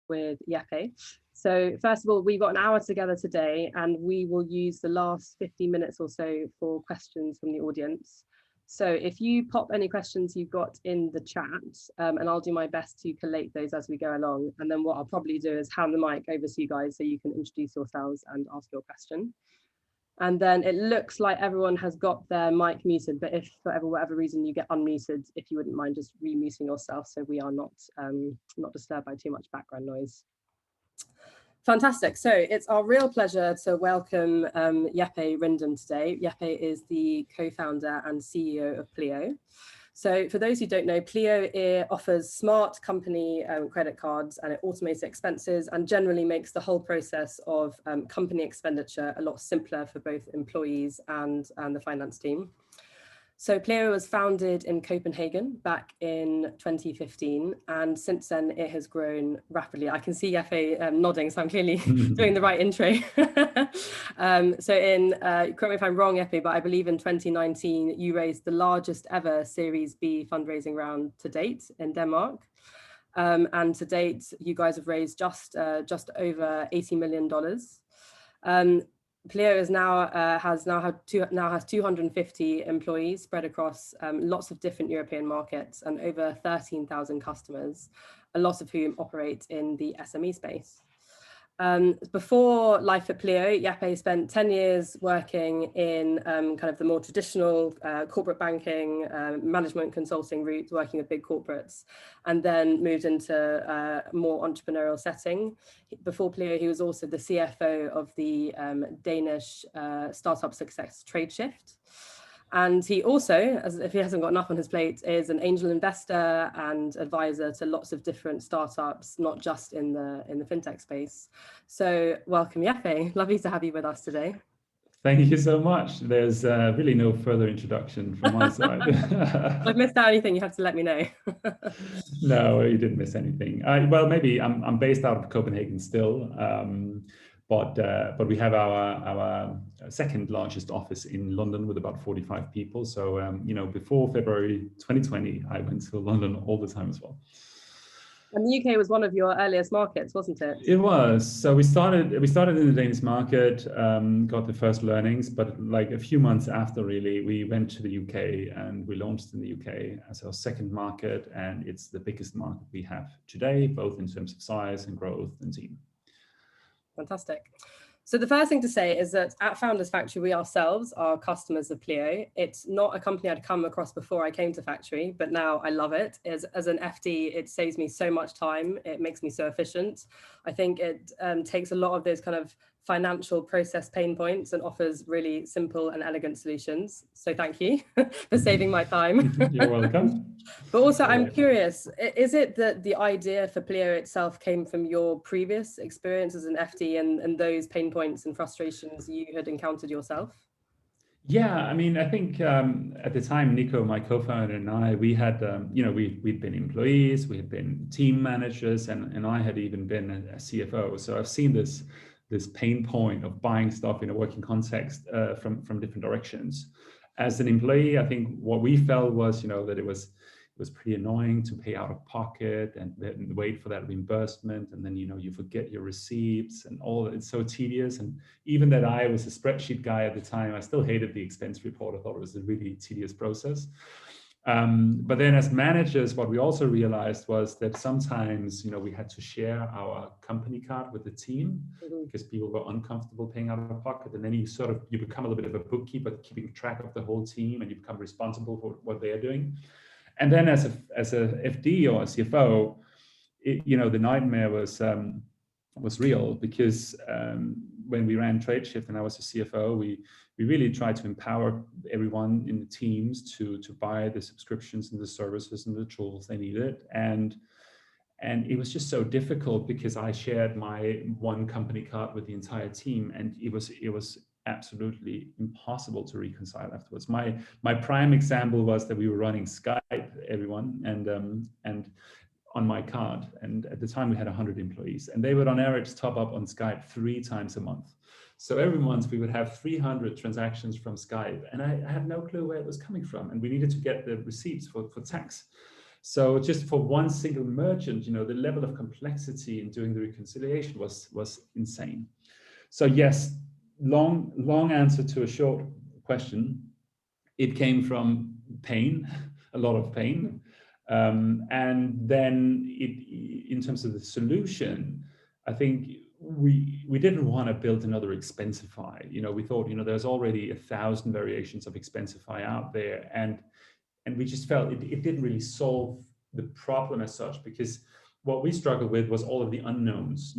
with Jeppe. So first of all, we've got an hour together today, and we will use the last 15 minutes or so for questions from the audience. So if you pop any questions you've got in the chat, and I'll do my best to collate those as we go along. And then what I'll probably do is hand the mic over to you guys so you can introduce yourselves and ask your question. And then it looks like everyone has got their mic muted, but if for whatever reason you get unmuted, if you wouldn't mind just remuting yourself so we are not disturbed by too much background noise. Fantastic. So it's our real pleasure to welcome Jeppe Rindom today. Jeppe is the co-founder and CEO of Pleo. So for those who don't know, Pleo offers smart company credit cards, and it automates expenses and generally makes the whole process of company expenditure a lot simpler for both employees and the finance team. So Pleo was founded in Copenhagen back in 2015, and since then it has grown rapidly. I can see Jeppe nodding, so I'm clearly doing the right intro. Correct me if I'm wrong, Jeppe, but I believe in 2019 you raised the largest ever Series B fundraising round to date in Denmark. And to date, you guys have raised just over $80 million. Pleo is has 250 employees spread across lots of different European markets and over 13,000 customers, a lot of whom operate in the SME space. Before life at Pleo, Jeppe spent 10 years working in kind of the more traditional corporate banking, management consulting route, working with big corporates, and then moved into a more entrepreneurial setting. Before Pleo, he was also the CFO of the Danish startup success Tradeshift. And he also, as if he hasn't got enough on his plate, is an angel investor and advisor to lots of different startups, not just in the fintech space. So welcome, Jeppe. Lovely to have you with us today. Thank you so much. There's really no further introduction from my side. If I've missed out anything, you have to let me know. No, you didn't miss anything. Well, maybe I'm based out of Copenhagen still. But we have our second largest office in London with about 45 people. So, before February 2020, I went to London all the time as well. And the UK was one of your earliest markets, wasn't it? It was. So we started in the Danish market, got the first learnings, but like a few months after, really, we went to the UK and we launched in the UK as our second market. And it's the biggest market we have today, both in terms of size and growth and team. Fantastic. So the first thing to say is that at Founders Factory, we ourselves are customers of Pleo. It's not a company I'd come across before I came to Factory, but now I love it. As an FD, it saves me so much time. It makes me so efficient. I think it takes a lot of those kind of financial process pain points and offers really simple and elegant solutions. So thank you for saving my time. You're welcome. But also, I'm curious, is it that the idea for Pleo itself came from your previous experience as an FD and those pain points and frustrations you had encountered yourself? Yeah, I mean, I think at the time, Nico, my co-founder, and I, we had, we'd been employees, we had been team managers, and I had even been a CFO. So I've seen this pain point of buying stuff in a working context from different directions. As an employee, I think what we felt was, that it was pretty annoying to pay out of pocket and wait for that reimbursement, and then you forget your receipts and all. It's so tedious. And even that I was a spreadsheet guy at the time, I still hated the expense report. I thought it was a really tedious process. But then as managers, what we also realized was that sometimes, we had to share our company card with the team because people were uncomfortable paying out of pocket. And then you become a little bit of a bookkeeper, keeping track of the whole team, and you become responsible for what they are doing. And then as a FD or a CFO, the nightmare was real because when we ran Tradeshift and I was a CFO, we really tried to empower everyone in the teams to buy the subscriptions and the services and the tools they needed. And it was just so difficult because I shared my one company card with the entire team, and it was absolutely impossible to reconcile afterwards. My prime example was that we were running Skype, everyone, and on my card. And at the time we had 100 employees, and they would on average top up on Skype 3 times a month. So every month we would have 300 transactions from Skype, and I had no clue where it was coming from. And we needed to get the receipts for tax. So just for one single merchant, the level of complexity in doing the reconciliation was insane. So yes, long answer to a short question. It came from pain, a lot of pain. And then in terms of the solution, I think we didn't want to build another Expensify. We thought, there's already 1,000 variations of Expensify out there. And we just felt it didn't really solve the problem as such, because what we struggled with was all of the unknowns,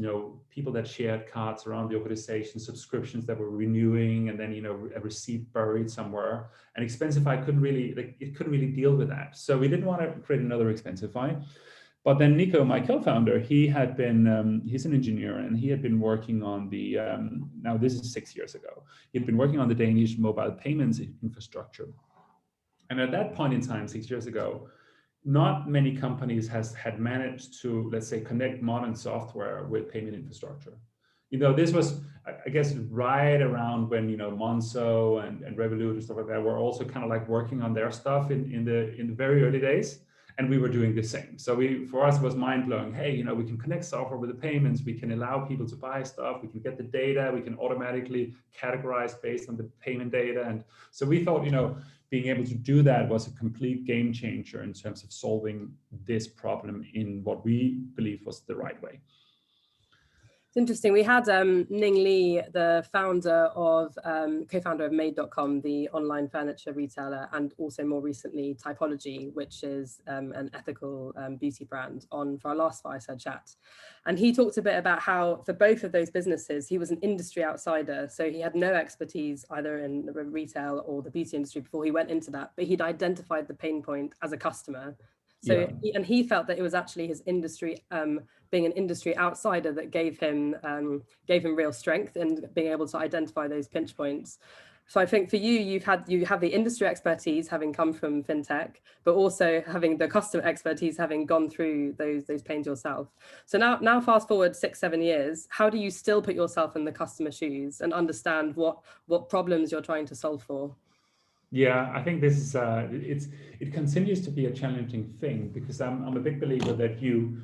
people that shared cards around the organization, subscriptions that were renewing, and then, a receipt buried somewhere. And Expensify couldn't really deal with that. So we didn't want to create another Expensify. But then Nico, my co-founder, he had been, he's an engineer, and he had been working on the, now this is 6 years ago, he'd been working on the Danish mobile payments infrastructure. And at that point in time, 6 years ago, not many companies had managed to, let's say, connect modern software with payment infrastructure. This was, I guess, right around when, Monzo and Revolut and stuff like that were also kind of like working on their stuff in the very early days. And we were doing the same. So for us, it was mind blowing. Hey, we can connect software with the payments. We can allow people to buy stuff. We can get the data. We can automatically categorize based on the payment data. And so we thought, being able to do that was a complete game changer in terms of solving this problem in what we believe was the right way. It's interesting. We had Ning Lee, the co-founder of Made.com, the online furniture retailer, and also more recently Typology, which is an ethical beauty brand, on for our last fireside chat. And he talked a bit about how for both of those businesses, he was an industry outsider. So he had no expertise either in the retail or the beauty industry before he went into that, but he'd identified the pain point as a customer. So, yeah. He felt that it was actually his industry, being an industry outsider, that gave him real strength in being able to identify those pinch points. So I think for you, you have the industry expertise, having come from fintech, but also having the customer expertise, having gone through those pains yourself. So now fast forward 6-7 years, how do you still put yourself in the customer shoes and understand what problems you're trying to solve for? Yeah, I think this is it continues to be a challenging thing, because I'm a big believer that you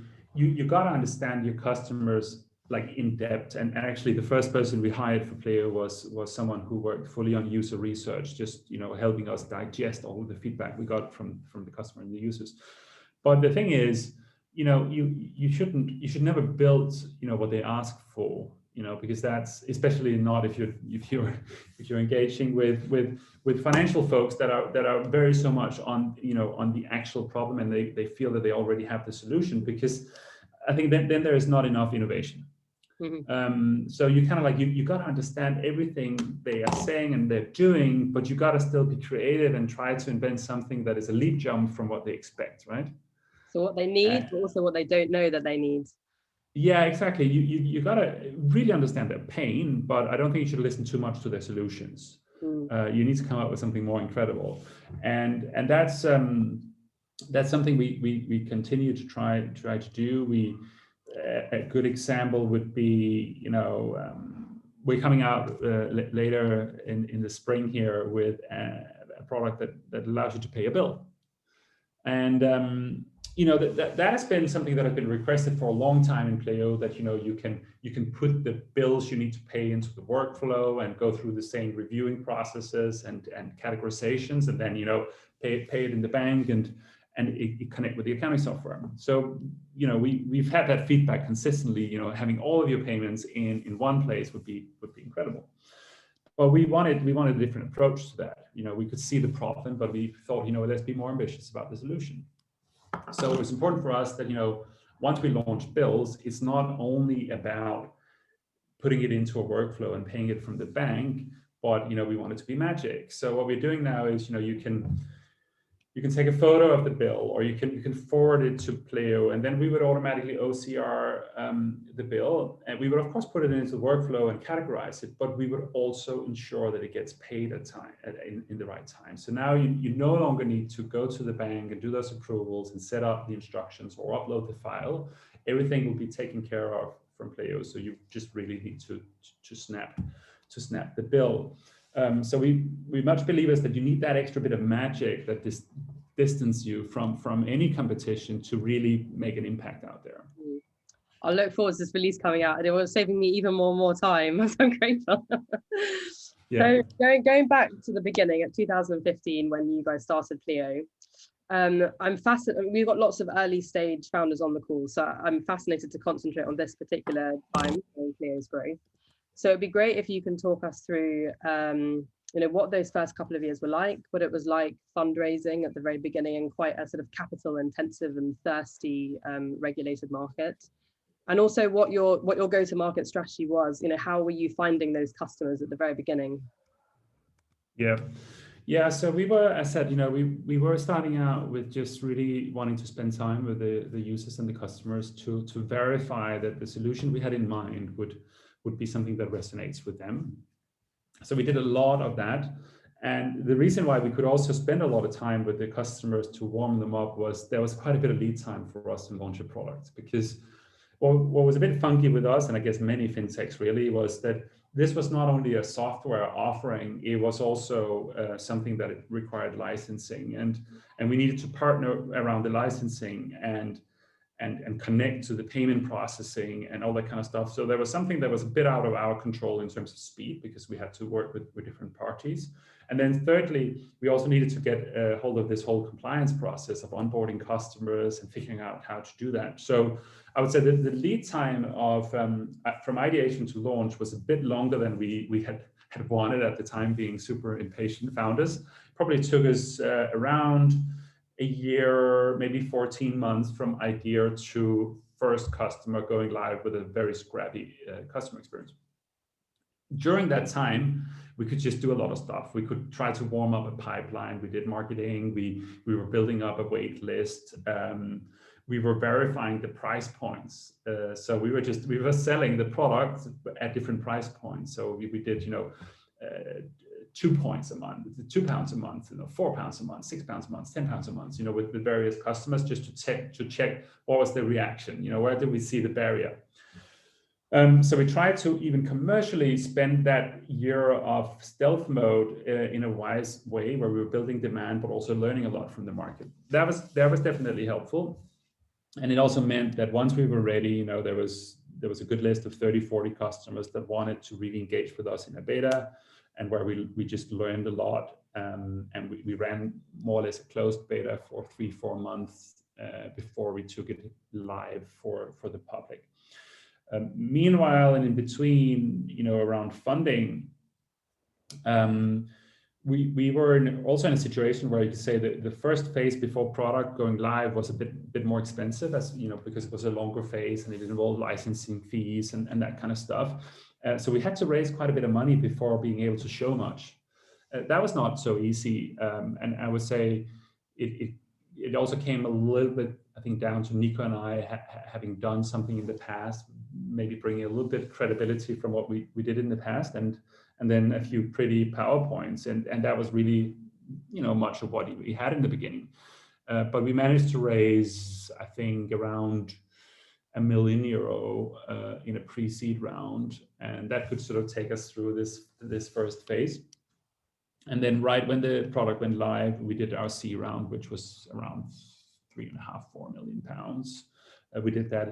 got to understand your customers like in depth. And actually, the first person we hired for Pleo was someone who worked fully on user research, just helping us digest all of the feedback we got from the customer and the users. But the thing is, you should never build what they ask for. Because that's especially not if you're engaging with financial folks that are very so much on the actual problem, and they feel that they already have the solution, because I think then there is not enough innovation. Mm-hmm. So you kind of like you got to understand everything they are saying and they're doing, but you got to still be creative and try to invent something that is a leap jump from what they expect, right? So what they need, but also what they don't know that they need. Yeah, exactly. You gotta really understand their pain, but I don't think you should listen too much to their solutions. You need to come up with something more incredible, and that's something we continue to try to do. A good example would be, we're coming out later in the spring here with a product that allows you to pay a bill, and that has been something that has been requested for a long time in Pleo, that you can put the bills you need to pay into the workflow and go through the same reviewing processes and categorizations, and then pay it in the bank and it connect with the accounting software. So we've had that feedback consistently. Having all of your payments in one place would be incredible. But we wanted a different approach to that. We could see the problem, but we thought, let's be more ambitious about the solution. So it was important for us that, once we launched bills, it's not only about putting it into a workflow and paying it from the bank, but, we want it to be magic. So what we're doing now is, you can take a photo of the bill, or you can forward it to Pleo, and then we would automatically OCR the bill, and we would of course put it into the workflow and categorize it, but we would also ensure that it gets paid in the right time. So now you no longer need to go to the bank and do those approvals and set up the instructions or upload the file. Everything will be taken care of from Pleo, so you just really need to snap the bill. So we much believers that you need that extra bit of magic that this distance you from any competition to really make an impact out there. I look forward to this release coming out, and it was saving me even more time. So I'm grateful. Yeah. So going back to the beginning at 2015 when you guys started Pleo, I'm fascinated. We've got lots of early stage founders on the call, so I'm fascinated to concentrate on this particular time in Pleo's growth. So it'd be great if you can talk us through, what those first couple of years were like, what it was like fundraising at the very beginning in quite a sort of capital intensive and thirsty regulated market. And also what your go-to-market strategy was. How were you finding those customers at the very beginning? Yeah. So we were, as I said, we were starting out with just really wanting to spend time with the users and the customers to verify that the solution we had in mind would be something that resonates with them. So we did a lot of that. And the reason why we could also spend a lot of time with the customers to warm them up was there was quite a bit of lead time for us to launch a product, because what was a bit funky with us, and I guess many fintechs really, was that this was not only a software offering, it was also something that it required licensing, and we needed to partner around the licensing and connect to the payment processing and all that kind of stuff. So there was something that was a bit out of our control in terms of speed, because we had to work with different parties. And then thirdly, we also needed to get a hold of this whole compliance process of onboarding customers and figuring out how to do that. So I would say that the lead time of from ideation to launch was a bit longer than we had wanted at the time, being super impatient founders. Probably took us around a year, maybe 14 months from idea to first customer going live with a very scrappy customer experience. During that time, we could just do a lot of stuff. We could try to warm up a pipeline. We did marketing. We were building up a wait list. We were verifying the price points. So we were selling the product at different price points. So we did, 2 points a month, £2 a month, £4 a month, £6 a month, £10 a month, with various customers, just to check what was the reaction, where did we see the barrier. So we tried to even commercially spend that year of stealth mode in a wise way, where we were building demand, but also learning a lot from the market. That was definitely helpful. And it also meant that once we were ready, there was a good list of 30, 40 customers that wanted to really engage with us in a beta, and where we just learned a lot. And we ran more or less a closed beta for 3-4 months before we took it live for the public. Meanwhile, and in between, around funding, we were also in a situation where you could say that the first phase before product going live was a bit more expensive, as because it was a longer phase and it involved licensing fees and that kind of stuff. So we had to raise quite a bit of money before being able to show much. That was not so easy, and I would say it also came a little bit, I think, down to Nico and I having done something in the past, maybe bringing a little bit of credibility from what we did in the past, and then a few pretty PowerPoints, and that was really, much of what we had in the beginning. But we managed to raise, I think, around €1 million in a pre-seed round, and that could sort of take us through this first phase. And then right when the product went live, we did our C round, which was around £3.5-4 million. We did that,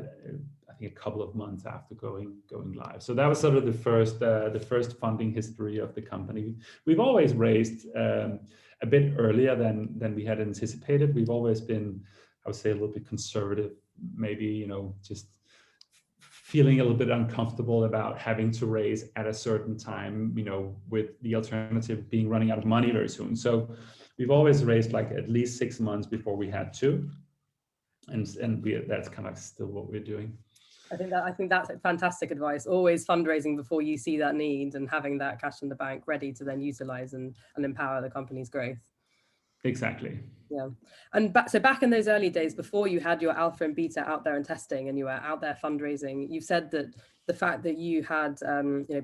I think, a couple of months after going live. So that was sort of the first funding history of the company. We've always raised a bit earlier than we had anticipated. We've always been, I would say, a little bit conservative, maybe, just feeling a little bit uncomfortable about having to raise at a certain time, with the alternative being running out of money very soon. So we've always raised like at least 6 months before we had to. And that's kind of still what we're doing. I think that's fantastic advice. Always fundraising before you see that need, and having that cash in the bank ready to then utilize and empower the company's growth. Exactly. Yeah. And back in those early days, before you had your alpha and beta out there and testing, and you were out there fundraising, you've said that the fact that you had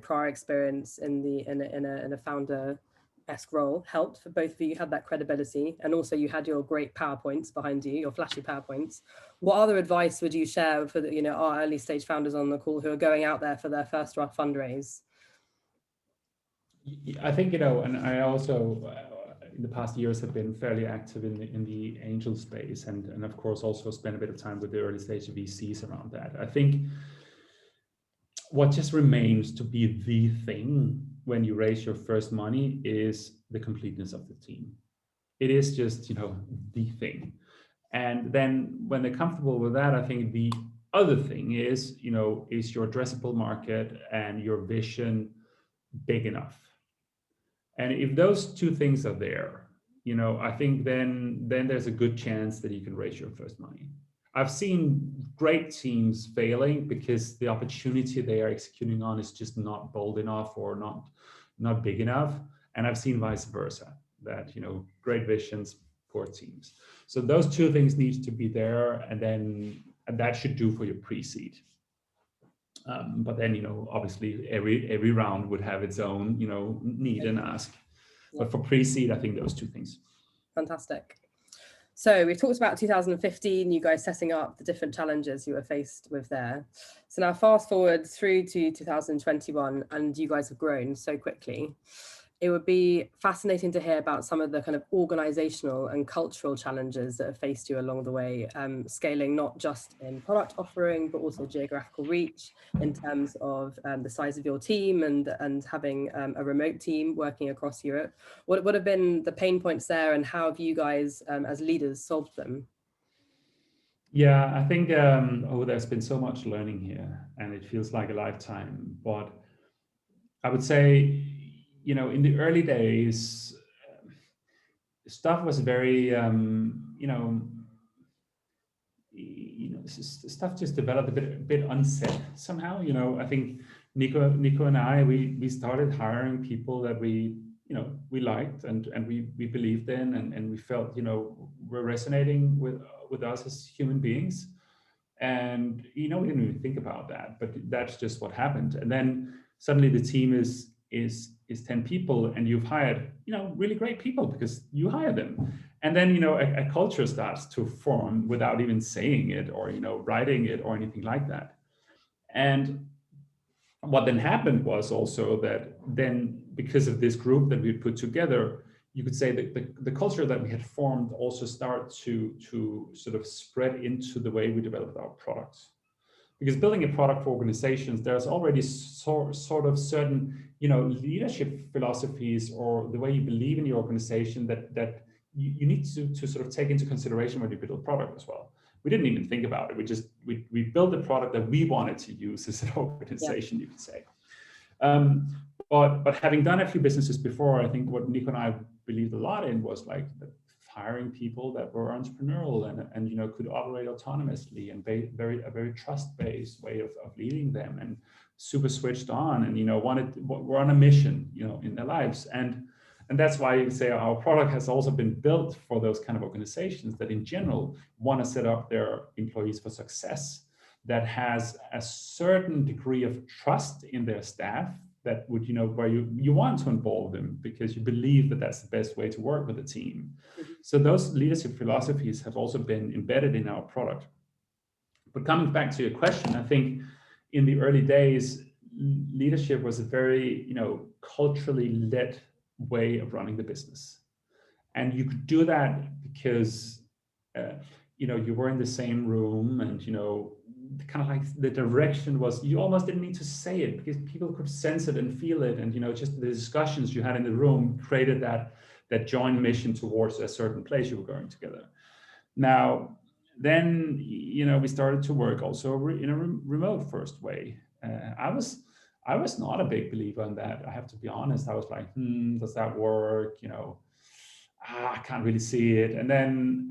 prior experience in a founder-esque role helped for both of you. You had that credibility, and also you had your great PowerPoints behind you, your flashy PowerPoints. What other advice would you share for our early stage founders on the call who are going out there for their first fundraise? I think, and I also, in the past years have been fairly active in the angel space, and of course also spent a bit of time with the early stage VCs around that. I think what just remains to be the thing when you raise your first money is the completeness of the team. It is just, the thing. And then when they're comfortable with that, I think the other thing is, is your addressable market and your vision big enough? And if those two things are there, I think then there's a good chance that you can raise your first money. I've seen great teams failing because the opportunity they are executing on is just not bold enough or not big enough. And I've seen vice versa, that, great visions, poor teams. So those two things need to be there, and that should do for your pre-seed. But then, obviously every round would have its own, need and ask. Yeah. But for pre-seed, I think those two things. Fantastic. So we've talked about 2015, you guys setting up the different challenges you were faced with there. So now fast forward through to 2021, and you guys have grown so quickly. It would be fascinating to hear about some of the kind of organizational and cultural challenges that have faced you along the way, scaling not just in product offering, but also geographical reach in terms of the size of your team and having a remote team working across Europe. What have been the pain points there, and how have you guys as leaders solved them? Yeah, I think, there's been so much learning here, and it feels like a lifetime. But I would say, in the early days, stuff was very, stuff just developed a bit unsaid somehow. I think Nico and I, we started hiring people that we liked and we believed in, and we felt, were resonating with us as human beings. And, we didn't even think about that, but that's just what happened. And then suddenly the team is 10 people, and you've hired, really great people because you hired them. And then, a culture starts to form without even saying it or, writing it or anything like that. And what then happened was also that then, because of this group that we put together, you could say that the culture that we had formed also started to sort of spread into the way we developed our products. Because building a product for organizations, there's already sort of certain, leadership philosophies or the way you believe in your organization that you need to sort of take into consideration when you build a product as well. We didn't even think about it. We built a product that we wanted to use as an organization, yeah. You could say. But having done a few businesses before, I think what Nico and I believed a lot in was like hiring people that were entrepreneurial and could operate autonomously and a very trust-based way of leading them, and super switched on, and we're on a mission in their lives, and that's why you say our product has also been built for those kind of organizations that in general want to set up their employees for success, that has a certain degree of trust in their staff, that would, where you want to involve them because you believe that that's the best way to work with a team. Mm-hmm. So those leadership philosophies have also been embedded in our product. But coming back to your question, I think in the early days, leadership was a very, culturally led way of running the business. And you could do that because, you were in the same room, and, kind of like the direction was, you almost didn't need to say it because people could sense it and feel it. And, just the discussions you had in the room created that joint mission towards a certain place you were going together. Now, then, we started to work also in a remote first way. I was not a big believer in that. I have to be honest. I was like, does that work? I can't really see it. And then,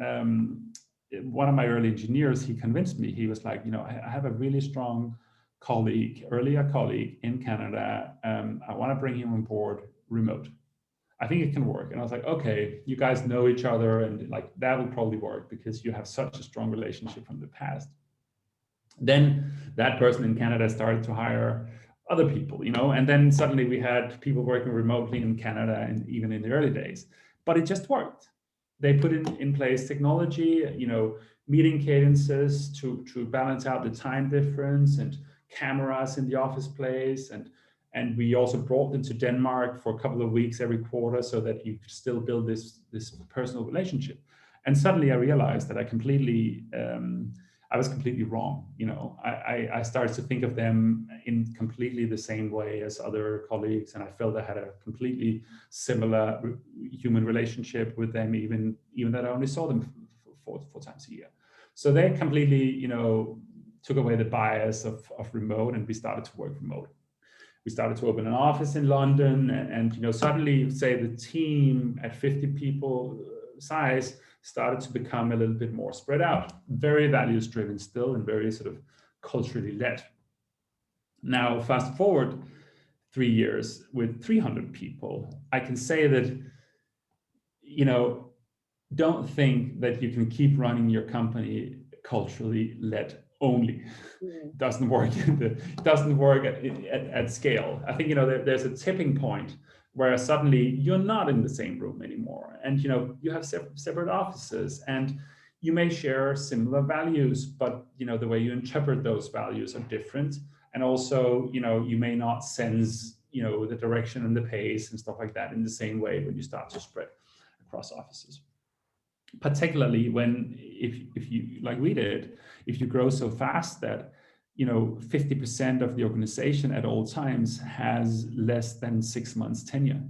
one of my early engineers, he convinced me. He was like, I have a really strong earlier colleague in Canada. I want to bring him on board remote. I think it can work. And I was like, okay, you guys know each other, and like that will probably work because you have such a strong relationship from the past. Then that person in Canada started to hire other people, and then suddenly we had people working remotely in Canada, and even in the early days, but it just worked. They put in place technology, meeting cadences to balance out the time difference, and cameras in the office place, and And we also brought them to Denmark for a couple of weeks every quarter so that you could still build this personal relationship. And suddenly I realized that I was completely wrong. I started to think of them in completely the same way as other colleagues, and I felt I had a completely similar human relationship with them, even that I only saw them four times a year. So they completely, took away the bias of remote, and we started to work remote. We started to open an office in London, and suddenly, say, the team at 50 people size started to become a little bit more spread out, very values driven still, and very sort of culturally led. Now, fast forward 3 years with 300 people, I can say that, don't think that you can keep running your company culturally led only. It doesn't work. It doesn't work at scale. I think there's a tipping point where suddenly you're not in the same room anymore, and you have separate offices, and you may share similar values, but the way you interpret those values are different, and also you may not sense the direction and the pace and stuff like that in the same way when you start to spread across offices. Particularly when if you, like we did, if you grow so fast that 50% of the organization at all times has less than 6 months tenure,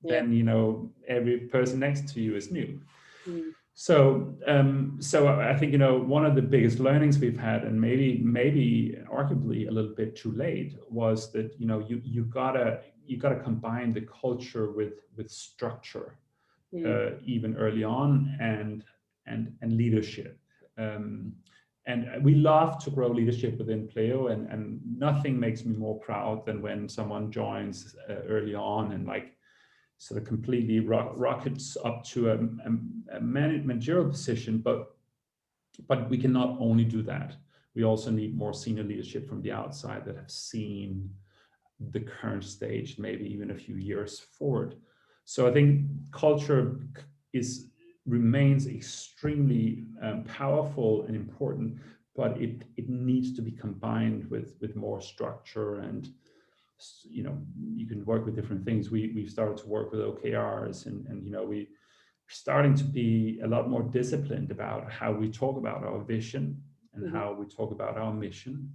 then every person next to you is new. So I think one of the biggest learnings we've had, and maybe arguably a little bit too late, was that you gotta combine the culture with structure. Even early on, and leadership. And we love to grow leadership within Pleo, and nothing makes me more proud than when someone joins early on and sort of completely rockets up to a managerial position. But we can not only do that. We also need more senior leadership from the outside that have seen the current stage, maybe even a few years forward. So I think culture remains extremely powerful and important, but it needs to be combined with more structure, and you can work with different things. We've started to work with OKRs, and we're starting to be a lot more disciplined about how we talk about our vision and how we talk about our mission.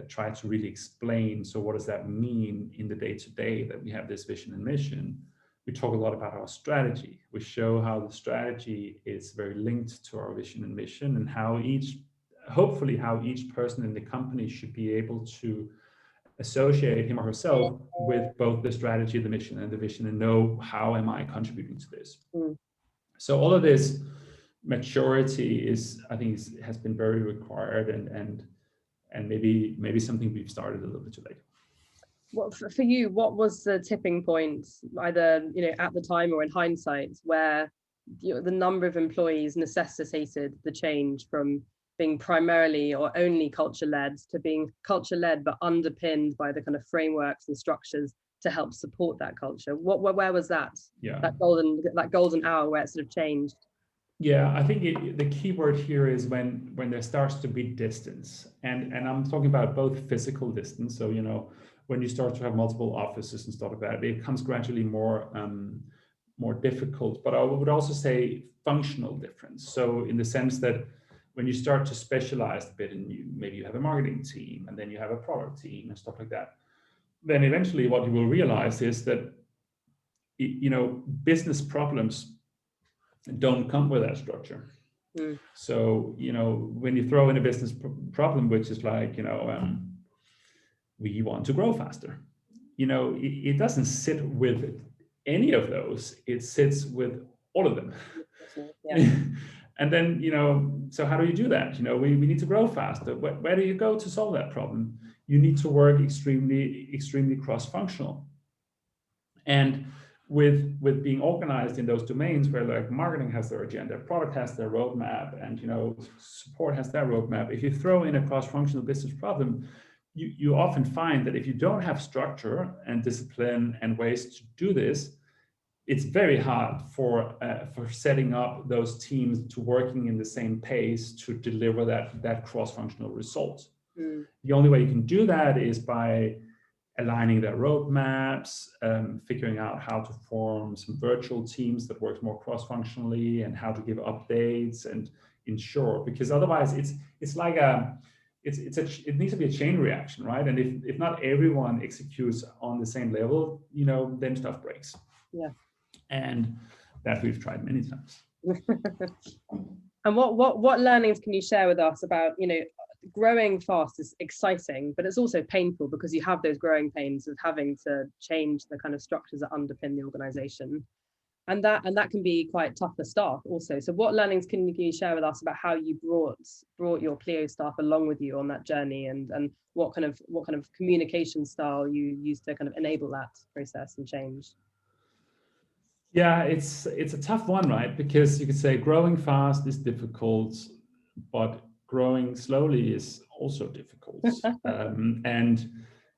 Try to really explain, so what does that mean in the day-to-day that we have this vision and mission. We talk a lot about our strategy. We show how the strategy is very linked to our vision and mission, and hopefully how each person in the company should be able to associate him or herself with both the strategy, the mission, and the vision, and know, how am I contributing to this? So all of this maturity I think has been very required, and maybe something we've started a little bit too late. What for you? What was the tipping point, either at the time or in hindsight, where the number of employees necessitated the change from being primarily or only culture led to being culture led but underpinned by the kind of frameworks and structures to help support that culture? Where was that? Yeah. That golden hour where it sort of changed. Yeah, I think the key word here is when there starts to be distance, and I'm talking about both physical distance. So when you start to have multiple offices and stuff like that, it becomes gradually more difficult. But I would also say functional difference. So in the sense that when you start to specialize a bit, and maybe you have a marketing team, and then you have a product team and stuff like that, then eventually what you will realize is that business problems don't come with that structure. So when you throw in a business problem, which is like we want to grow faster, it doesn't sit with any of those. It sits with all of them. And then so how do you do that? We need to grow faster. Where do you go to solve that problem? You need to work extremely cross-functional. And with being organized in those domains where like marketing has their agenda, product has their roadmap, and support has their roadmap. If you throw in a cross-functional business problem, you often find that if you don't have structure and discipline and ways to do this, it's very hard for setting up those teams to working in the same pace to deliver that cross-functional result. The only way you can do that is by aligning their roadmaps, figuring out how to form some virtual teams that works more cross-functionally, and how to give updates and ensure, because otherwise it's like it needs to be a chain reaction, right? And if not everyone executes on the same level, then stuff breaks. Yeah. And that we've tried many times. And what learnings can you share with us about, growing fast is exciting, but it's also painful because you have those growing pains of having to change the kind of structures that underpin the organization. And that can be quite tough for staff also. So what learnings can you share with us about how you brought your Pleo staff along with you on that journey, and what kind of communication style you use to kind of enable that process and change? Yeah, it's a tough one, right? Because you could say growing fast is difficult, but growing slowly is also difficult. And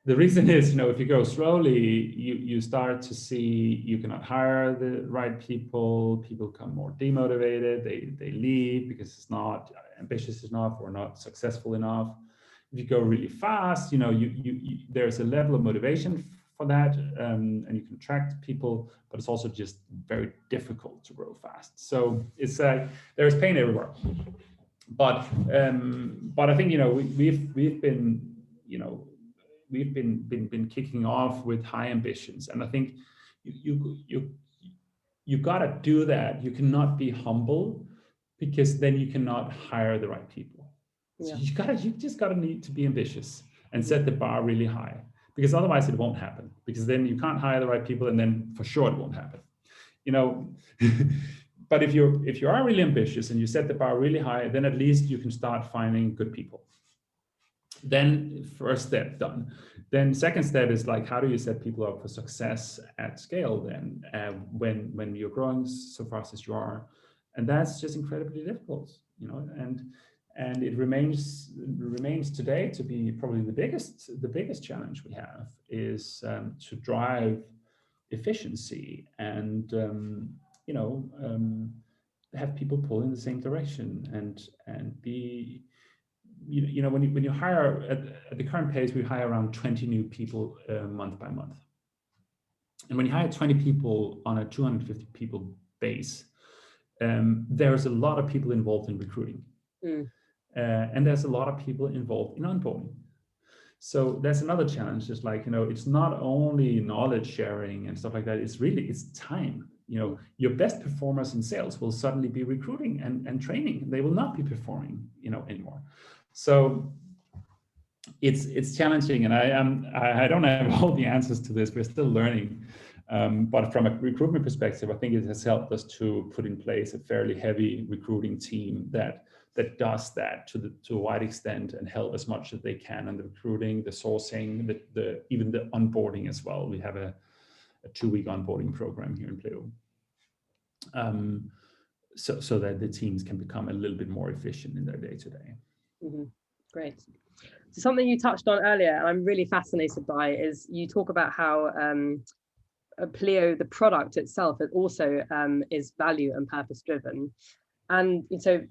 the reason is, if you go slowly, you start to see you cannot hire the right people. People become more demotivated. They leave because it's not ambitious enough or not successful enough. If you go really fast, there's a level of motivation for that, and you can attract people, but it's also just very difficult to grow fast. So it's there's pain everywhere. But I think we've been kicking off with high ambitions, and I think you gotta do that. You cannot be humble, because then you cannot hire the right people. Yeah. So you just gotta need to be ambitious and set the bar really high, because otherwise it won't happen, because then you can't hire the right people, and then for sure it won't happen. But if you are really ambitious and you set the bar really high, then at least you can start finding good people. Then first step done. Then second step is like, how do you set people up for success at scale then, when you're growing so fast as you are? And that's just incredibly difficult, and it remains today to be probably the biggest challenge we have is to drive efficiency and have people pull in the same direction and be, when you hire at the current pace, we hire around 20 new people month by month. And when you hire 20 people on a 250 people base, there's a lot of people involved in recruiting. And there's a lot of people involved in onboarding. So that's another challenge. Just like, it's not only knowledge sharing and stuff like that. It's time. Your best performers in sales will suddenly be recruiting and training. They will not be performing, anymore. So it's challenging, and I don't have all the answers to this. We're still learning. But from a recruitment perspective, I think it has helped us to put in place a fairly heavy recruiting team that does that to a wide extent and help as much as they can on the recruiting, the sourcing, even the onboarding as well. We have a 2-week onboarding program here in Pleo, so that the teams can become a little bit more efficient in their day-to-day. Mm-hmm. Great. So something you touched on earlier, and I'm really fascinated by, is you talk about how Pleo, the product itself, it also is value and purpose driven. And so,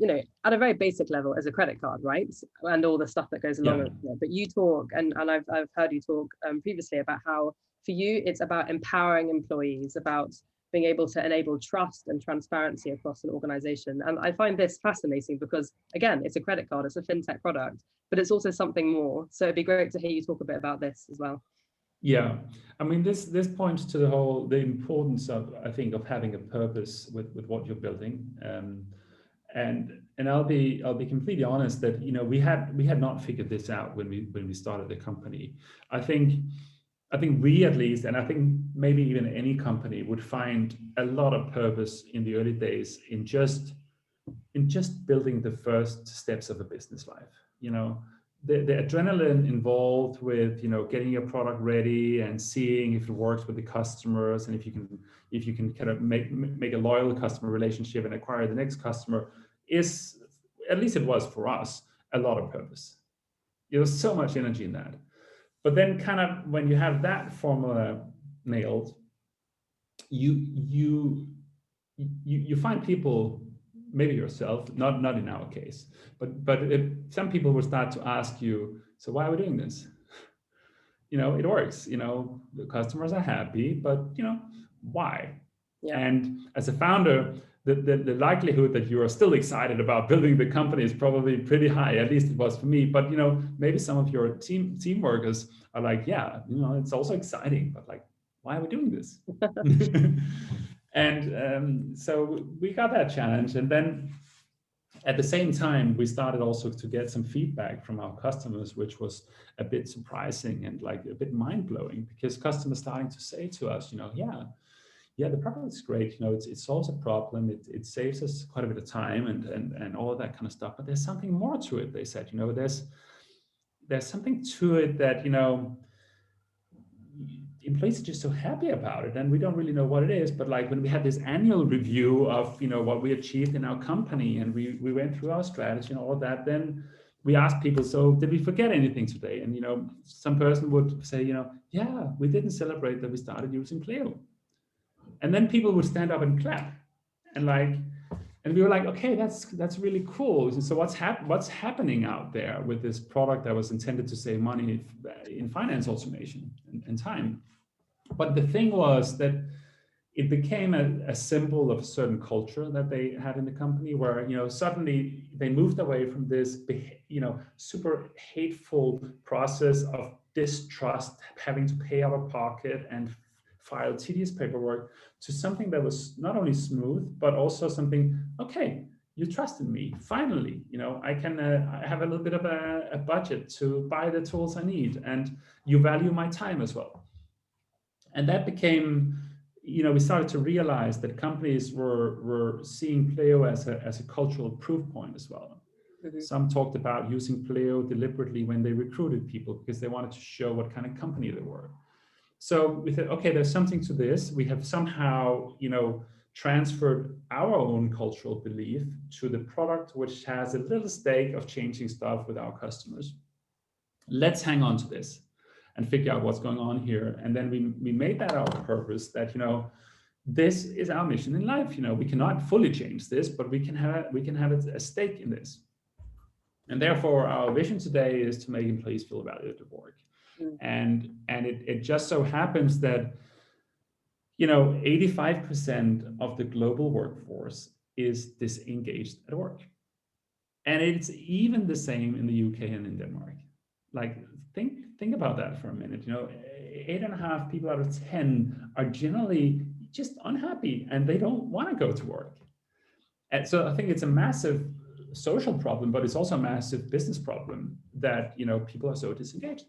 at a very basic level, as a credit card, right? And all the stuff that goes along with it. But you talk, and I've heard you talk previously about how for you, it's about empowering employees, about being able to enable trust and transparency across an organization. And I find this fascinating because, again, it's a credit card, it's a fintech product, but it's also something more. So it'd be great to hear you talk a bit about this as well. Yeah, I mean, this points to the importance of, I think, of having a purpose with what you're building. And I'll be completely honest that we had not figured this out when we started the company. I think we, at least, and I think maybe even any company, would find a lot of purpose in the early days in just building the first steps of a business life. The adrenaline involved with getting your product ready and seeing if it works with the customers, and if you can kind of make a loyal customer relationship and acquire the next customer, is, at least it was for us, a lot of purpose. There's so much energy in that. But then kind of when you have that formula nailed, you find people, maybe yourself, not in our case, but some people will start to ask you, so why are we doing this? it works, the customers are happy, but why? Yeah. And as a founder, the likelihood that you are still excited about building the company is probably pretty high. At least it was for me. But maybe some of your team workers are like, yeah, it's also exciting, but like, why are we doing this? And so we got that challenge, and then at the same time, we started also to get some feedback from our customers, which was a bit surprising and like a bit mind-blowing, because customers starting to say to us, yeah, the product is great, it solves a problem, it saves us quite a bit of time and all of that kind of stuff, but there's something more to it. They said, there's something to it that employees are just so happy about it, and we don't really know what it is. But like when we had this annual review of what we achieved in our company, and we went through our strategy and all of that, then we asked people, so did we forget anything today? And some person would say, yeah, we didn't celebrate that we started using Pleo. And then people would stand up and clap, and we were like, okay, that's really cool. So what's happening out there with this product that was intended to save money in finance automation and time? But the thing was that it became a symbol of a certain culture that they had in the company, where suddenly they moved away from this super hateful process of distrust, having to pay out of pocket and file tedious paperwork, to something that was not only smooth, but also something, okay, you trusted me. Finally, I can I have a little bit of a budget to buy the tools I need, and you value my time as well. And that became, we started to realize that companies were seeing Pleo as a cultural proof point as well. Mm-hmm. Some talked about using Pleo deliberately when they recruited people because they wanted to show what kind of company they were. So we thought, okay, there's something to this. We have somehow, transferred our own cultural belief to the product, which has a little stake of changing stuff with our customers. Let's hang on to this and figure out what's going on here. And then we made that our purpose, that, this is our mission in life. We cannot fully change this, but we can have a stake in this. And therefore, our vision today is to make employees feel valued at work. And it just so happens that 85% of the global workforce is disengaged at work, and it's even the same in the UK and in Denmark. Like think about that for a minute. 8.5 people out of 10 are generally just unhappy and they don't want to go to work. And so I think it's a massive social problem, but it's also a massive business problem that people are so disengaged.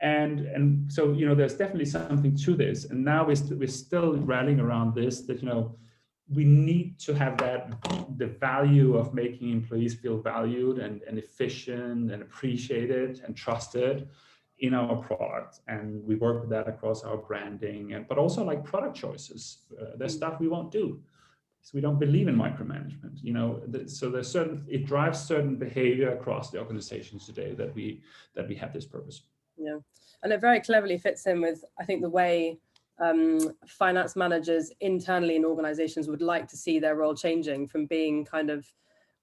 And so there's definitely something to this, and now we're still rallying around this, that we need to have the value of making employees feel valued and efficient and appreciated and trusted in our product, and we work with that across our branding, but also like product choices. There's stuff we won't do, so we don't believe in micromanagement. So there's it drives certain behavior across the organizations today that we have this purpose. Yeah, and it very cleverly fits in with, I think, the way finance managers internally in organizations would like to see their role changing from being kind of,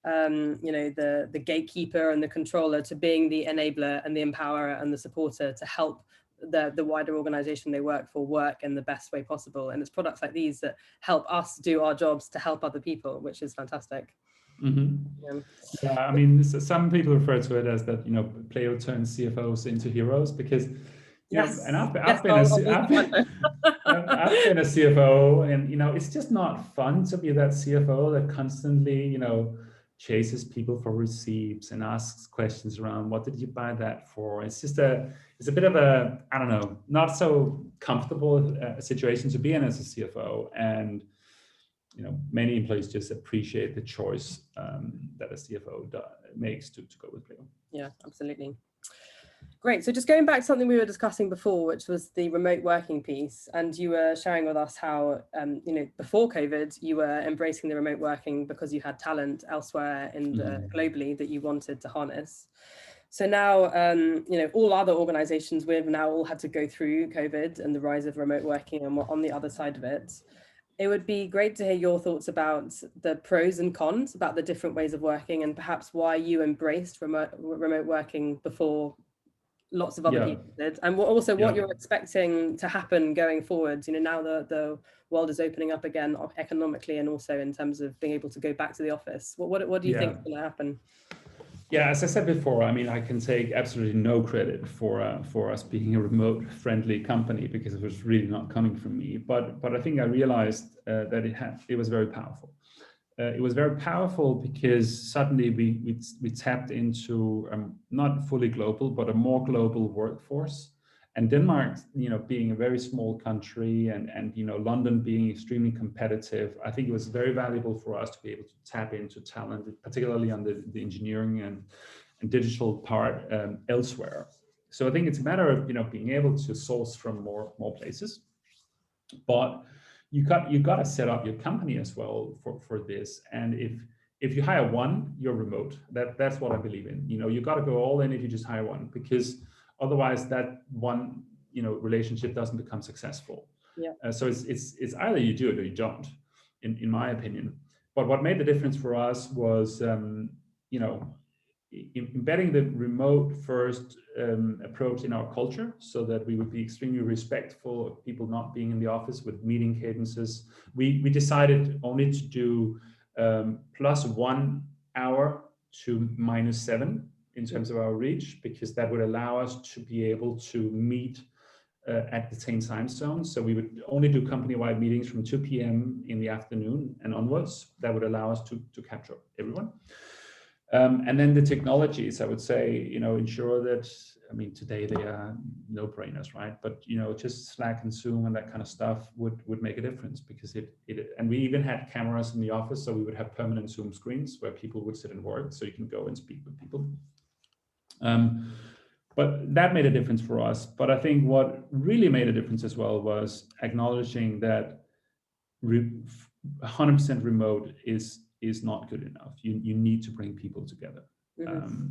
the gatekeeper and the controller, to being the enabler and the empowerer and the supporter to help the wider organization they work for work in the best way possible. And it's products like these that help us do our jobs to help other people, which is fantastic. Mm-hmm. Yeah, I mean, some people refer to it as that, Pleo turns CFOs into heroes, because, and I've been a CFO, and, it's just not fun to be that CFO that constantly, chases people for receipts and asks questions around, what did you buy that for? It's just it's a bit of a, I don't know, not so comfortable situation to be in as a CFO. And many employees just appreciate the choice that a CFO makes to go with Pleo. Yeah, absolutely. Great. So just going back to something we were discussing before, which was the remote working piece, and you were sharing with us how, before COVID, you were embracing the remote working because you had talent elsewhere and globally that you wanted to harness. So now, all other organizations, we've now all had to go through COVID and the rise of remote working, and we're on the other side of it. It would be great to hear your thoughts about the pros and cons, about the different ways of working, and perhaps why you embraced remote working before lots of other people did, and what you're expecting to happen going forward. Now the world is opening up again economically, and also in terms of being able to go back to the office. What do you think is going to happen? Yeah, as I said before, I mean, I can take absolutely no credit for us being a remote-friendly company, because it was really not coming from me. But I think I realized that it was very powerful. It was very powerful because suddenly we tapped into not fully global, but a more global workforce. And Denmark, being a very small country, and London being extremely competitive, I think it was very valuable for us to be able to tap into talent, particularly on the engineering and digital part elsewhere. So I think it's a matter of being able to source from more places, but you got to set up your company as well for this. And if you hire one, you're remote. That's what I believe in. You got to go all in if you just hire one, because otherwise that one relationship doesn't become successful. So it's either you do it or you don't, in my opinion. But what made the difference for us was embedding the remote first approach in our culture, so that we would be extremely respectful of people not being in the office with meeting cadences. We decided only to do +1 hour to -7 in terms of our reach, because that would allow us to be able to meet at the same time zone. So we would only do company-wide meetings from 2 p.m. in the afternoon and onwards. That would allow us to capture everyone. And then the technologies, I would say, ensure that, I mean, today they are no-brainers, right? But, just Slack and Zoom and that kind of stuff would make a difference, because and we even had cameras in the office, so we would have permanent Zoom screens where people would sit and work, so you can go and speak with people. But that made a difference for us. But I think what really made a difference as well was acknowledging that 100% remote is not good enough. You need to bring people together.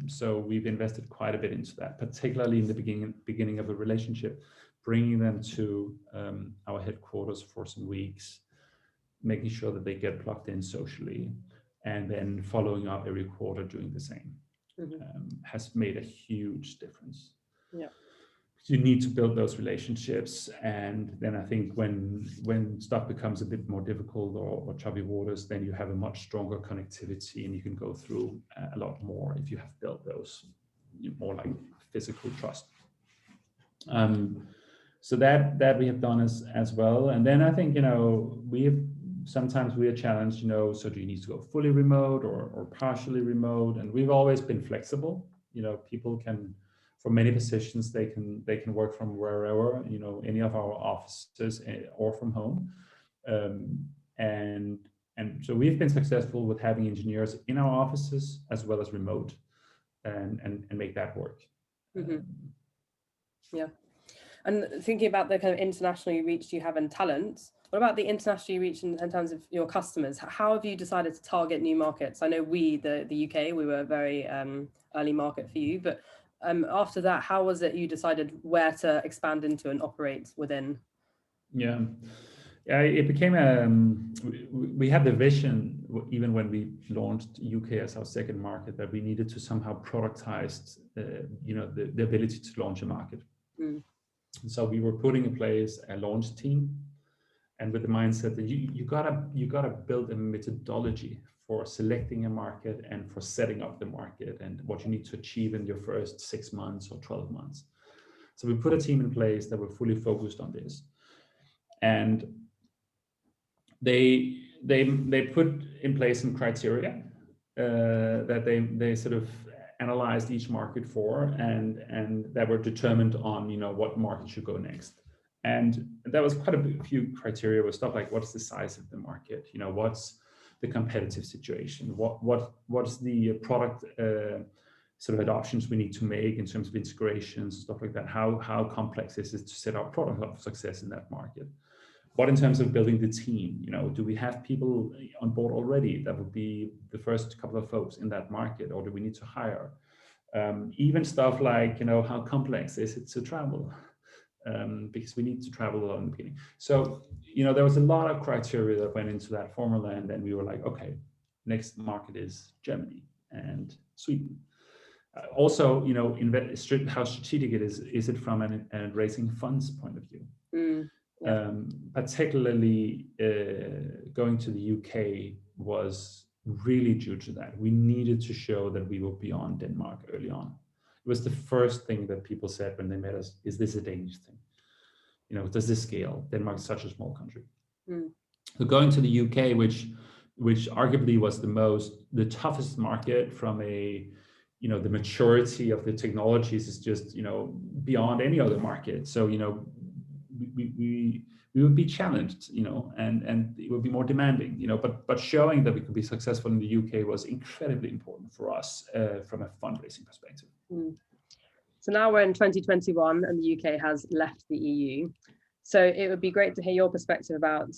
So we've invested quite a bit into that, particularly in the beginning of a relationship, bringing them to our headquarters for some weeks, making sure that they get plugged in socially, and then following up every quarter doing the same. Has made a huge difference. You need to build those relationships, and then I think when stuff becomes a bit more difficult or choppy waters, then you have a much stronger connectivity, and you can go through a lot more if you have built those more like physical trust. So that we have done as well. And then I think sometimes we are challenged, so do you need to go fully remote or partially remote? And we've always been flexible. People can, for many positions, they can work from wherever, any of our offices or from home. And so we've been successful with having engineers in our offices as well as remote, and make that work. Yeah. And thinking about the kind of international reach you have in talent, what about the international reach in terms of your customers? How have you decided to target new markets? I know the UK, we were a very early market for you, but after that, how was it you decided where to expand into and operate within? Yeah, it became we had the vision, even when we launched UK as our second market, that we needed to somehow productize the ability to launch a market. So we were putting in place a launch team, and with the mindset that you gotta build a methodology for selecting a market and for setting up the market, and what you need to achieve in your first 6 months or 12 months. So we put a team in place that were fully focused on this, and they put in place some criteria that they sort of analyzed each market for, and that were determined on what market should go next. And that was quite a few criteria, with stuff like, what's the size of the market, what's the competitive situation, what's the product sort of adoptions we need to make in terms of integrations, stuff like that. How complex is it to set our product up for success in that market? What in terms of building the team, do we have people on board already that would be the first couple of folks in that market, or do we need to hire? Even stuff like, how complex is it to travel? Because we need to travel a lot in the beginning. So, there was a lot of criteria that went into that formula, and then we were like, okay, next market is Germany and Sweden. Also, how strategic it is. Is it from a raising funds point of view? Yeah. Particularly going to the UK was really due to that. We needed to show that we were beyond Denmark early on. It was the first thing that people said when they met us, is this a Danish thing? Does this scale? Denmark is such a small country. So going to the UK, which arguably was the toughest market from the maturity of the technologies is just, beyond any other market. So, we would be challenged, and it would be more demanding, but showing that we could be successful in the UK was incredibly important for us from a fundraising perspective. So now we're in 2021 and the UK has left the EU. So it would be great to hear your perspective about,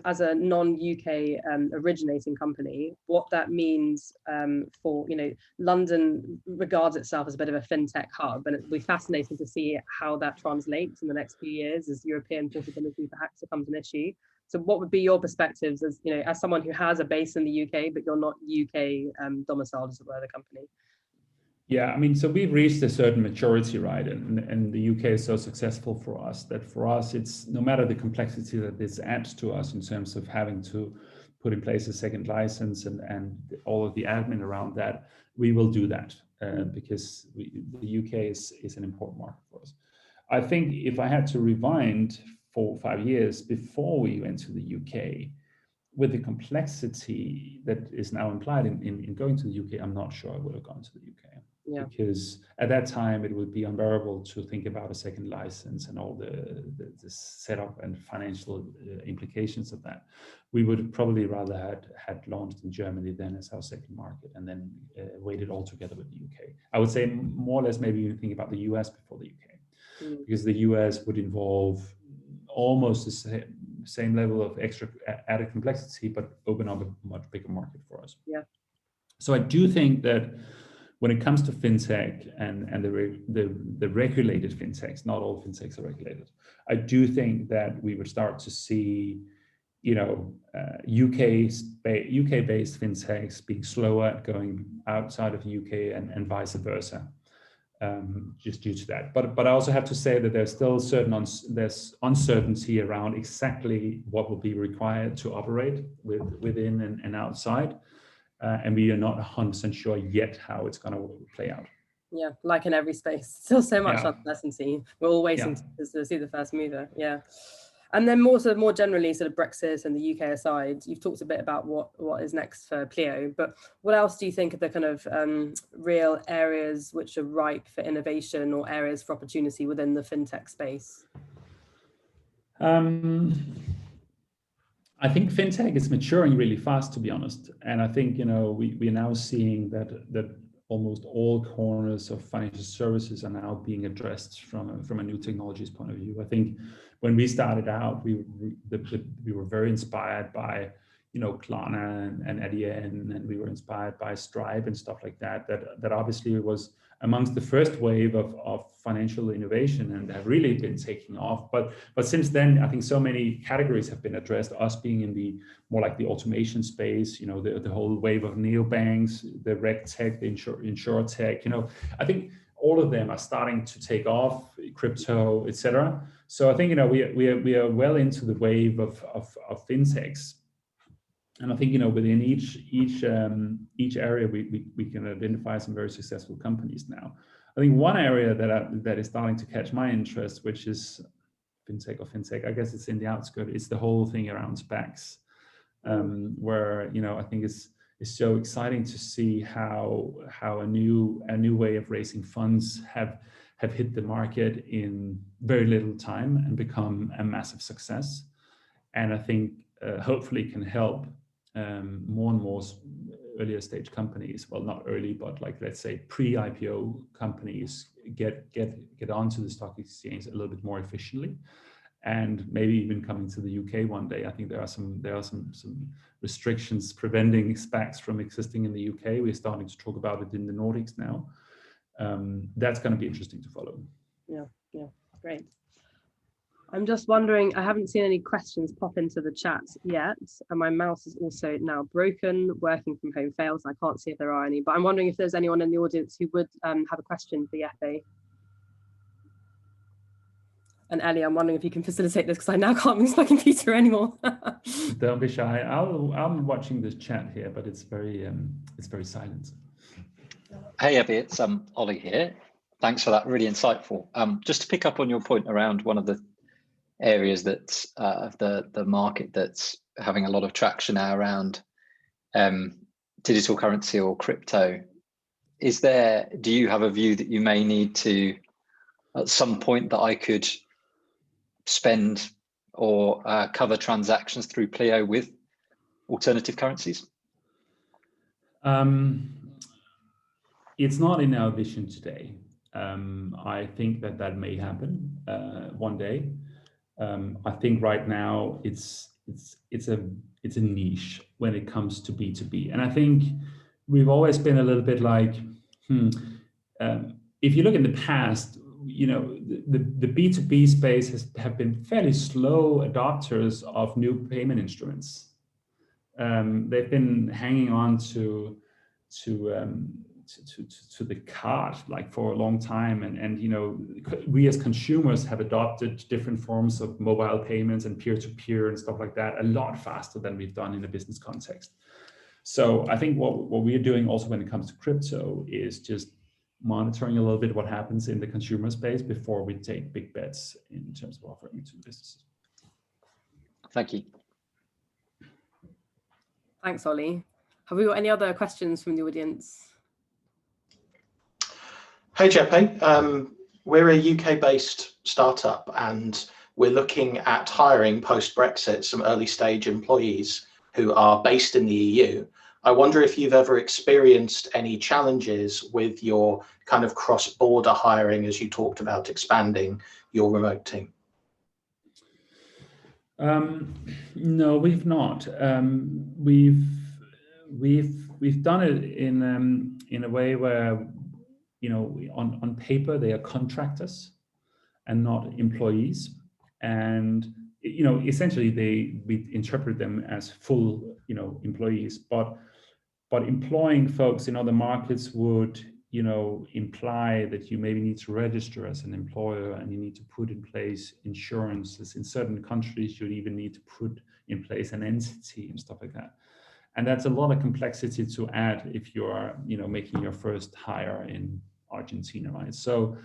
as a non-UK originating company, what that means for, London regards itself as a bit of a fintech hub, and it'll be fascinating to see how that translates in the next few years as European portability perhaps becomes an issue. So what would be your perspectives as, as someone who has a base in the UK, but you're not UK domiciled as it were, the company? Yeah, I mean, so we've reached a certain maturity, right? And the UK is so successful for us that for us, it's no matter the complexity that this adds to us in terms of having to put in place a second license and all of the admin around that, we will do that because the UK is an important market for us. I think if I had to rewind 4 or 5 years before we went to the UK, with the complexity that is now implied in going to the UK, I'm not sure I would have gone to the UK. Yeah. Because at that time it would be unbearable to think about a second license and all the setup and financial implications of that. We would probably rather had launched in Germany then as our second market, and then waited all together with the UK. I would say more or less maybe you think about the US before the UK, because the US would involve almost the same level of extra added complexity, but open up a much bigger market for us. Yeah. So I do think that when it comes to fintech and the regulated fintechs, not all fintechs are regulated. I do think that we would start to see, UK-based fintechs being slower at going outside of the UK and vice versa, just due to that. But I also have to say that there's still there's uncertainty around exactly what will be required to operate within and outside. And we are not 100% sure yet how it's going to play out. Yeah, like in every space, still so much uncertainty. We're all waiting to see the first mover. Yeah, and then more generally, sort of Brexit and the UK aside, you've talked a bit about what is next for Pleo, but what else do you think are the kind of real areas which are ripe for innovation or areas for opportunity within the fintech space? I think fintech is maturing really fast, to be honest, and I think we are now seeing that almost all corners of financial services are now being addressed from a new technologies point of view. I think when we started out, we were very inspired by Klarna and Adyen, and we were inspired by Stripe and stuff like that. That obviously was amongst the first wave of financial innovation and have really been taking off. But since then, I think so many categories have been addressed, us being in the more like the automation space, the whole wave of neobanks, the RegTech, the InsurTech, I think all of them are starting to take off, crypto, etc. So I think, we are well into the wave of fintechs. And I think, within each area, we can identify some very successful companies now. I think one area that is starting to catch my interest, which is fintech, I guess it's in the outskirts, it's the whole thing around SPACs, where, I think it's so exciting to see how a new way of raising funds have hit the market in very little time and become a massive success. And I think hopefully can help more and more earlier stage companies, well, not early, but like, let's say pre-IPO companies get onto the stock exchange a little bit more efficiently, and maybe even coming to the UK one day. I think there are some restrictions preventing SPACs from existing in the UK. We're starting to talk about it in the Nordics now. That's going to be interesting to follow. Yeah, great. I'm just wondering, I haven't seen any questions pop into the chat yet, and my mouse is also now broken. Working from home fails. I can't see if there are any, but I'm wondering if there's anyone in the audience who would have a question for Jeppe. And Ellie, I'm wondering if you can facilitate this because I now can't use my computer anymore. Don't be shy. I'm watching this chat here, but it's very silent. Hey, Abby, it's Ollie here. Thanks for that, really insightful. Just to pick up on your point around one of the areas that's of the market that's having a lot of traction now around digital currency or crypto. Do you have a view that you may need to, at some point, that I could spend or cover transactions through Pleo with alternative currencies? It's not in our vision today. I think that may happen one day. I think right now it's a niche when it comes to B2B, and I think we've always been a little bit like, if you look in the past, you know, the B2B space have been fairly slow adopters of new payment instruments. They've been hanging on to the card like for a long time, and you know, we as consumers have adopted different forms of mobile payments and peer-to-peer and stuff like that a lot faster than we've done in a business context. So I think what we are doing also when it comes to crypto is just monitoring a little bit what happens in the consumer space before we take big bets in terms of offering to businesses. Thank you. Thanks, Ollie. Have we got any other questions from the audience? Hey, Jeppe. We're a UK-based startup, and we're looking at hiring post-Brexit some early-stage employees who are based in the EU. I wonder if you've ever experienced any challenges with your kind of cross-border hiring as you talked about expanding your remote team. No, we've not. We've done it in a way where, you know, on paper they are contractors and not employees, and you know, essentially we interpret them as full, you know, employees, but employing folks in other markets would, you know, imply that you maybe need to register as an employer, and you need to put in place insurances. In certain countries, you even need to put in place an entity and stuff like that. And that's a lot of complexity to add if you're, you know, making your first hire in Argentina, right? So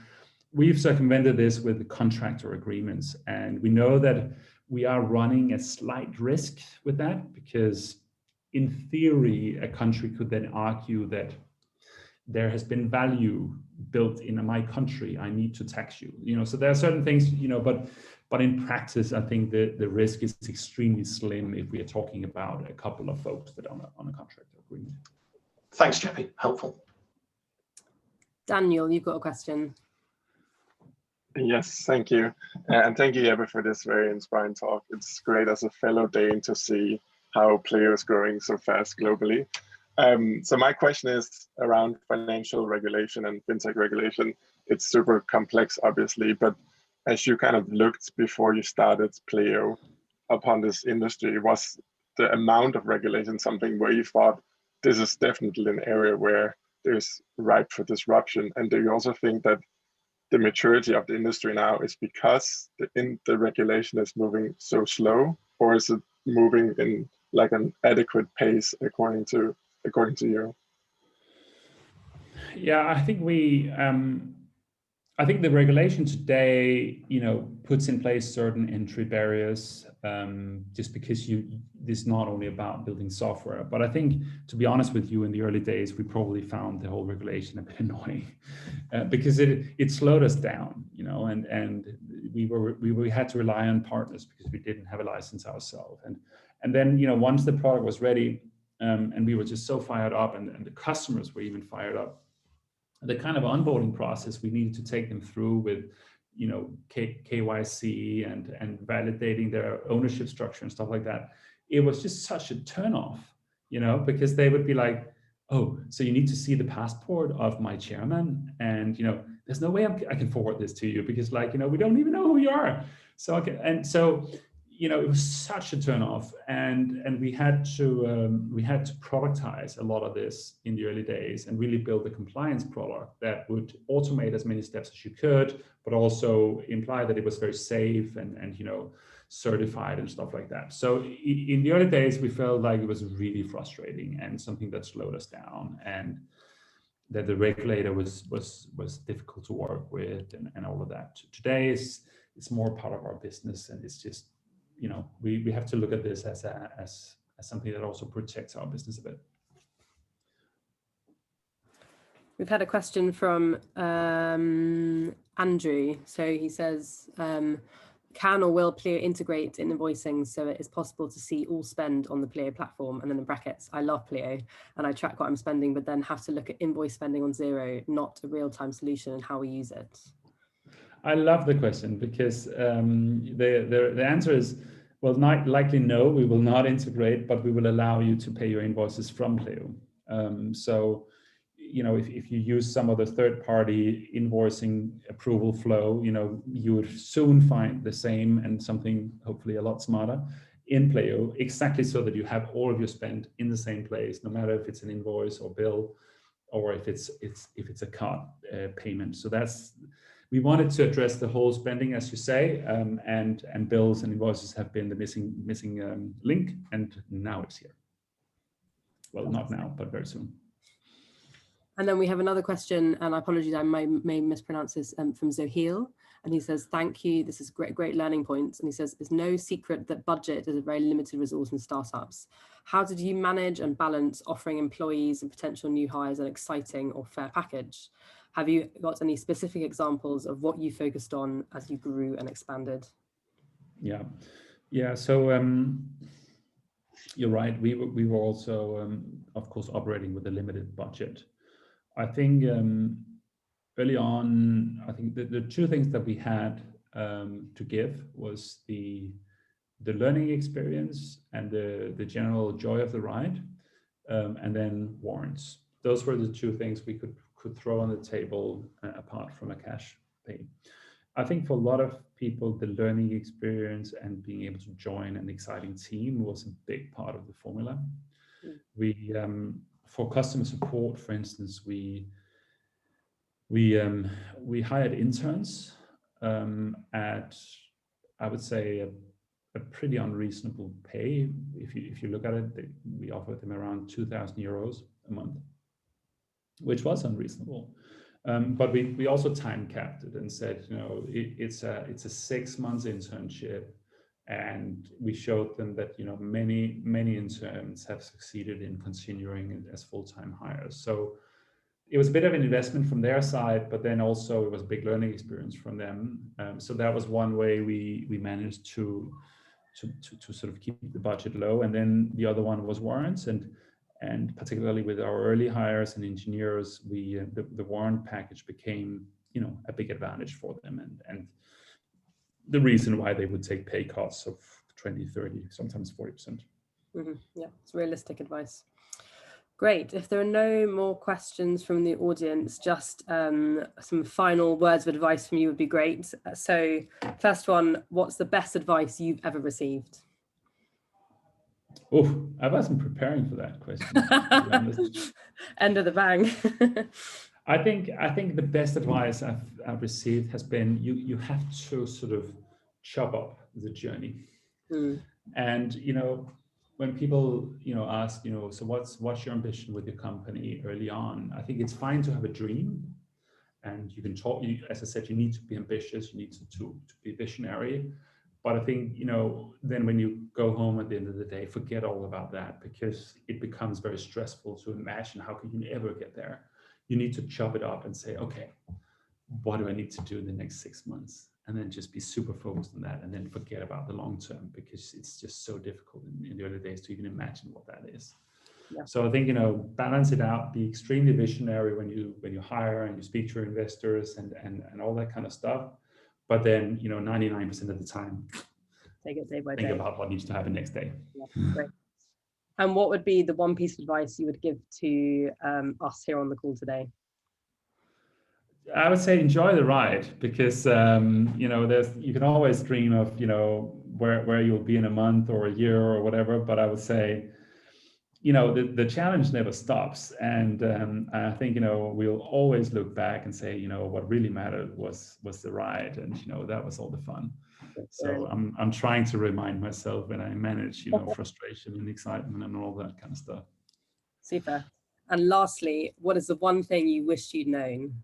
we've circumvented this with the contractor agreements, and we know that we are running a slight risk with that, because in theory, a country could then argue that there has been value built in my country, I need to tax you. You know, so there are certain things, you know, but in practice, I think the risk is extremely slim if we are talking about a couple of folks that are on a contract agreement. Thanks, Jeppe. Helpful. Daniel, you've got a question. Yes, thank you. And thank you, Jeppe, for this very inspiring talk. It's great as a fellow Dane to see how Pleo is growing so fast globally. So my question is around financial regulation and fintech regulation. It's super complex, obviously, but as you kind of looked before you started Pleo upon this industry, was the amount of regulation something where you thought this is definitely an area where there's ripe for disruption? And do you also think that the maturity of the industry now is because the regulation is moving so slow, or is it moving in like an adequate pace according to you? Yeah, I think I think the regulation today, you know, puts in place certain entry barriers, just because this is not only about building software. But I think, to be honest with you, in the early days, we probably found the whole regulation a bit annoying, because it slowed us down, you know, and we had to rely on partners because we didn't have a license ourselves. And then, you know, once the product was ready, and we were just so fired up, and the customers were even fired up, the kind of onboarding process we needed to take them through with, you know, KYC and validating their ownership structure and stuff like that, it was just such a turnoff, you know, because they would be like, oh, so you need to see the passport of my chairman, and, you know, there's no way I can forward this to you because, like, you know, we don't even know who you are. So okay, and so it was such a turn off, and we had to productize a lot of this in the early days and really build a compliance product that would automate as many steps as you could, but also imply that it was very safe and certified and stuff like that. So in the early days, we felt like it was really frustrating and something that slowed us down, and that the regulator was difficult to work with and all of that. Today it's more part of our business, and it's just we have to look at this as something that also protects our business a bit. We've had a question from Andrew. So he says, can or will Pleo integrate in invoicing so it is possible to see all spend on the Pleo platform? And then in brackets, I love Pleo and I track what I'm spending, but then have to look at invoice spending on Xero, not a real-time solution, and how we use it. I love the question because the answer is, well, not likely no, we will not integrate, but we will allow you to pay your invoices from Pleo. So, if you use some of the third-party invoicing approval flow, you would soon find the same and something hopefully a lot smarter in Pleo, exactly so that you have all of your spend in the same place, no matter if it's an invoice or bill, or if it's a card payment. So we wanted to address the whole spending, as you say, and bills and invoices have been the missing link, and now it's here. Well, not now, but very soon. And then we have another question, and I apologize, I may mispronounce this, from Zohil, and he says, thank you, this is great learning points. And he says, it's no secret that budget is a very limited resource in startups. How did you manage and balance offering employees and potential new hires an exciting or fair package? Have you got any specific examples of what you focused on as you grew and expanded? Yeah. So you're right. We were also, of course, operating with a limited budget. I think early on, I think the two things that we had to give was the learning experience and the general joy of the ride, and then warrants. Those were the two things we could throw on the table apart from a cash pay. I think for a lot of people, the learning experience and being able to join an exciting team was a big part of the formula. We for customer support, for instance, we hired interns at, I would say, a pretty unreasonable pay. If you look at it, we offered them around 2,000 euros a month, which was unreasonable. But we also time capped it and said, it's a 6 months internship, and we showed them that many interns have succeeded in continuing as full-time hires. So it was a bit of an investment from their side, but then also it was a big learning experience from them. So that was one way we managed to sort of keep the budget low. And then the other one was warrants, and particularly with our early hires and engineers, the warrant package became a big advantage for them, and the reason why they would take pay cuts of 20, 30, sometimes 40%. Mm-hmm. Yeah, it's realistic advice. Great. If there are no more questions from the audience, just some final words of advice from you would be great. So first one, what's the best advice you've ever received? Oh, I wasn't preparing for that question. End of the bang. I think the best advice I've received has been you have to sort of chop up the journey. And when people ask so what's your ambition with your company early on, I think it's fine to have a dream, and you can talk. As I said, you need to be ambitious. You need to be visionary. But I think then when you go home at the end of the day, forget all about that, because it becomes very stressful to imagine how can you ever get there. You need to chop it up and say, okay, what do I need to do in the next 6 months? And then just be super focused on that, and then forget about the long term, because it's just so difficult in the early days to even imagine what that is. Yeah. So I think, balance it out, be extremely visionary when you hire and you speak to your investors and all that kind of stuff. But then, 99% of the time, take it day by day. Think about what needs to happen next day. Yeah, great. And what would be the one piece of advice you would give to us here on the call today? I would say enjoy the ride, because you know, you can always dream of, you know, where you'll be in a month or a year or whatever. But I would say, you know, the challenge never stops, and I think, you know, we'll always look back and say, you know, what really mattered was the ride, and you know, that was all the fun. So I'm trying to remind myself when I manage, you know, frustration and excitement and all that kind of stuff. Super. And lastly, what is the one thing you wished you'd known?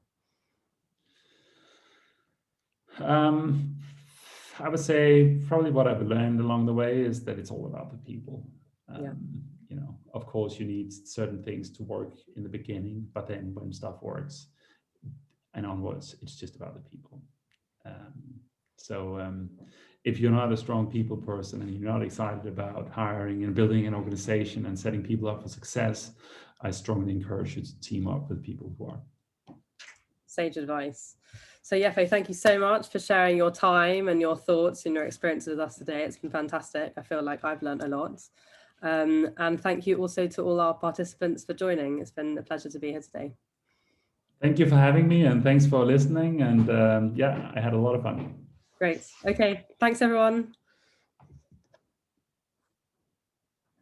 I would say probably what I've learned along the way is that it's all about the people. You know, of course, you need certain things to work in the beginning, but then when stuff works and onwards, it's just about the people. If you're not a strong people person and you're not excited about hiring and building an organization and setting people up for success, I strongly encourage you to team up with people who are. Sage advice. So Jeppe, thank you so much for sharing your time and your thoughts and your experiences with us today. It's been fantastic. I feel like I've learned a lot. And thank you also to all our participants for joining. It's been a pleasure to be here today. Thank you for having me, and thanks for listening. And yeah, I had a lot of fun. Great. Okay. Thanks, everyone.